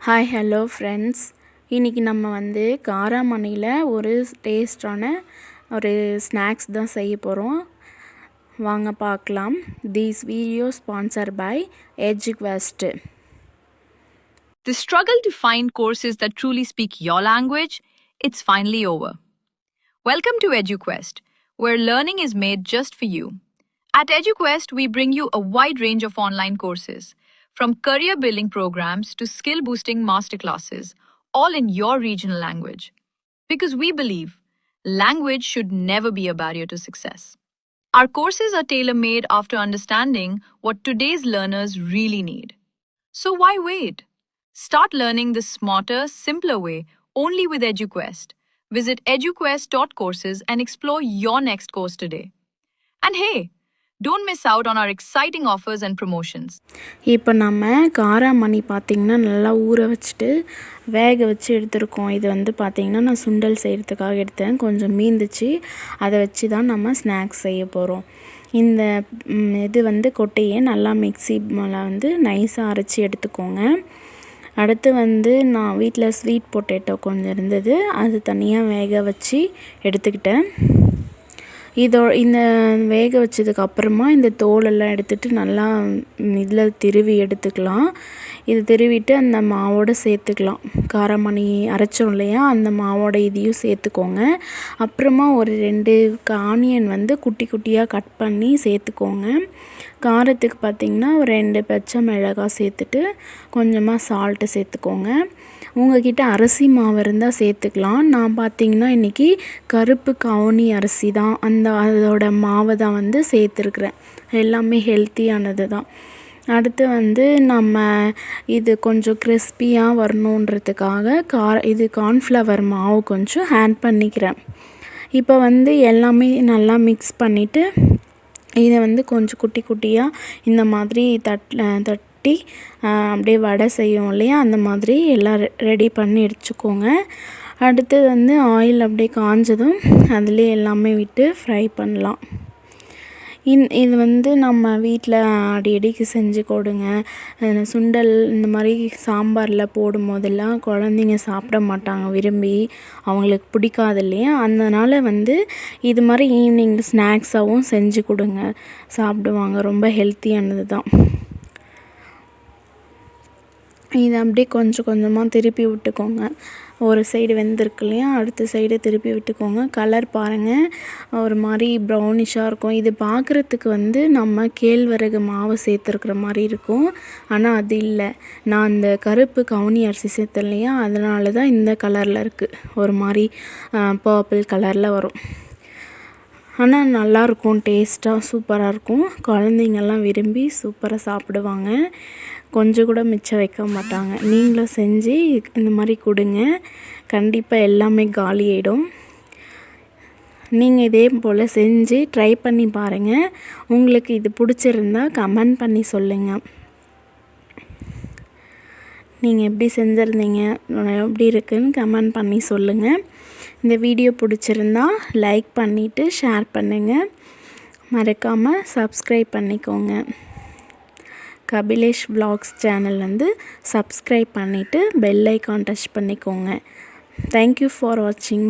Hi hello friends, இன்றைக்கி நம்ம காராமணியில் ஒரு டேஸ்டான ஒரு ஸ்நாக்ஸ் தான் செய்ய போகிறோம். வாங்க பார்க்கலாம். This video sponsored by EduQuest. The struggle to find courses that truly speak your language, it's finally over. Welcome to EduQuest, where learning is made just for you. At EduQuest, we bring you a wide range of online courses, from career building programs to skill boosting masterclasses, all in your regional language. Because we believe language should never be a barrier to success. Our courses are tailor made after understanding what today's learners really need. So why wait? Start learning the smarter, simpler way only with EduQuest. Visit eduquest.courses and explore your next course today. And hey, don't miss out on our exciting offers and promotions. இப்போ நம்ம காராமணி பார்த்திங்கன்னா நல்லா ஊற வச்சுட்டு வேக வச்சு எடுத்துருக்கோம். இது பார்த்திங்கன்னா நான் சுண்டல் செய்கிறதுக்காக எடுத்தேன். கொஞ்சம் மீந்துச்சு, அதை வச்சு தான் நம்ம ஸ்நாக்ஸ் செய்ய போகிறோம். இந்த இது கொட்டையை நல்லா மிக்ஸியில் நைஸாக அரைச்சி எடுத்துக்கோங்க. அடுத்து நான் வீட்டில் ஸ்வீட் பொட்டேட்டோ கொஞ்சம் இருந்தது, அது தனியாக வேக வச்சு எடுத்துக்கிட்டேன். இந்த வேக வச்சதுக்கப்புறமா இந்த தோலெல்லாம் எடுத்துகிட்டு நல்லா இதில் திருவி எடுத்துக்கலாம். இது திருவிட்டு அந்த மாவோடு சேர்த்துக்கலாம். காராமணி அரைச்சோம் இல்லையா, அந்த மாவோட இதையும் சேர்த்துக்கோங்க. அப்புறமா ஒரு 2 ஆனியன் குட்டி குட்டியாக கட் பண்ணி சேர்த்துக்கோங்க. காரத்துக்கு பார்த்திங்கன்னா ஒரு 2 பச்சை மிளகாய் சேர்த்துட்டு கொஞ்சமாக சால்ட்டு சேர்த்துக்கோங்க. உங்கள்கிட்ட அரிசி மாவு இருந்தால் சேர்த்துக்கலாம். நான் பார்த்திங்கன்னா இன்றைக்கி கருப்பு கவுனி அரிசி தான், அதோட மாவை தான் சேர்த்துருக்குறேன். எல்லாமே ஹெல்த்தியானது தான். அடுத்து நம்ம இது கொஞ்சம் கிறிஸ்பியாக வரணுன்றதுக்காக இது கார்ன்ஃப்ளவர் மாவு கொஞ்சம் ஆட் பண்ணிக்கிறேன். இப்போ எல்லாமே நல்லா மிக்ஸ் பண்ணிவிட்டு இதை கொஞ்சம் குட்டி குட்டியாக இந்த மாதிரி தட்டி அப்படியே வடை செய்யும் இல்லையா, அந்த மாதிரி எல்லாம் ரெடி பண்ணி வச்சுக்கோங்க. அடுத்து ஆயில் அப்படியே காஞ்சதும் அதிலே எல்லாமே விட்டு ஃப்ரை பண்ணலாம். இது நம்ம வீட்டில் அடிக்கடிக்கு செஞ்சு கொடுங்க. சுண்டல் இந்த மாதிரி சாம்பாரில் போடும் போதெல்லாம் குழந்தைங்க சாப்பிட மாட்டாங்க விரும்பி, அவங்களுக்கு பிடிக்காது இல்லையா. அதனால் இது மாதிரி ஈவினிங் ஸ்நாக்ஸாகவும் செஞ்சு கொடுங்க, சாப்பிடுவாங்க. ரொம்ப ஹெல்த்தியானது தான். இதை அப்படியே கொஞ்சம் கொஞ்சமாக திருப்பி விட்டுக்கோங்க. ஒரு சைடு வெந்திருக்கு இல்லையா, அடுத்த சைடு திருப்பி விட்டுக்கோங்க. கலர் பாருங்கள், ஒரு மாதிரி ப்ரௌனிஷாக இருக்கும். இது பார்க்குறதுக்கு நம்ம கேழ்வரகு மாவு சேர்த்துருக்குற மாதிரி இருக்கும், ஆனால் அது இல்லை. நான் அந்த கருப்பு கவுனி அரிசி சேர்த்தேன் இல்லையா, அதனால தான் இந்த கலரில் இருக்குது. ஒரு மாதிரி பர்பிள் கலரில் வரும். ஆனால் நல்லாயிருக்கும், டேஸ்ட்டாக சூப்பராக இருக்கும். குழந்தைங்கள்லாம் விரும்பி சூப்பராக சாப்பிடுவாங்க, கொஞ்சம் கூட மிச்சம் வைக்க மாட்டாங்க. நீங்களும் செஞ்சு இந்த மாதிரி கொடுங்க, கண்டிப்பாக எல்லாமே காலி ஆகிடும். நீங்கள் இதே போல் செஞ்சு ட்ரை பண்ணி பாருங்கள். உங்களுக்கு இது பிடிச்சிருந்தா கமெண்ட் பண்ணி சொல்லுங்கள். நீங்கள் எப்படி செஞ்சுருந்தீங்க, எப்படி இருக்குன்னு கமெண்ட் பண்ணி சொல்லுங்கள். இந்த வீடியோ பிடிச்சிருந்தா லைக் பண்ணிவிட்டு ஷேர் பண்ணுங்கள். மறக்காமல் சப்ஸ்கிரைப் பண்ணிக்கோங்க. கபிலேஷ் vlogs சேனல் சப்ஸ்கிரைப் பண்ணிவிட்டு பெல் ஐக்கான் டச் பண்ணிக்கோங்க. தேங்க்யூ ஃபார் வாட்சிங்.